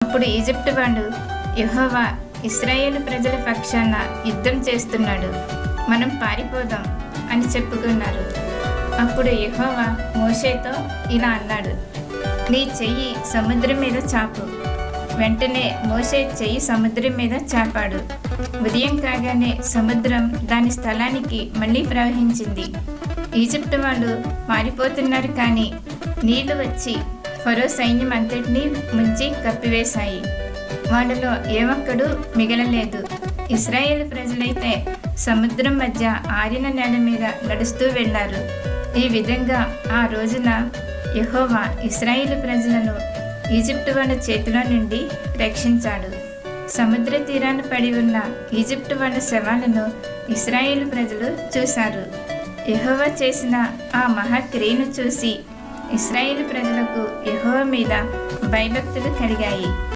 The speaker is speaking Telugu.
అప్పుడు ఈజిప్టు వాడు, యెహోవా ఇశ్రాయేలు ప్రజల పక్షాన యుద్ధం చేస్తున్నాడు, మనం పారిపోదాం అని చెప్పుకున్నారు. అప్పుడు యెహోవా మోషేతో ఇలా అన్నాడు, నీ చెయ్యి సముద్రం మీద చాపు. వెంటనే మోషే చెయ్యి సముద్రం మీద చాపాడు. ఉదయం కాగానే సముద్రం దాని స్థలానికి మళ్ళీ ప్రవహించింది. ఈజిప్టు వాళ్ళు పారిపోతున్నారు, కానీ నీళ్లు వచ్చి ఫరో సైన్యం అంతటినీ ముంచి కప్పివేశాయి. వాళ్ళలో ఏ ఒక్కడూ మిగలలేదు. ఇశ్రాయేలు ప్రజలైతే సముద్రం మధ్య ఆరిన నేల మీద నడుస్తూ వెళ్ళారు. ఈ విధంగా ఆ రోజున యెహోవా ఇశ్రాయేలు ప్రజలను ఈజిప్టు వాళ్ళ చేతిలో నుండి రక్షించాడు. సముద్ర తీరాన పడి ఉన్న ఈజిప్టు వాళ్ళ శవాలను ఇశ్రాయేలు ప్రజలు చూశారు. యెహోవా చేసిన ఆ మహాక్రియను చూసి ఇశ్రాయేలు ప్రజలకు యెహోవా మీద భయభక్తులు కలిగాయి.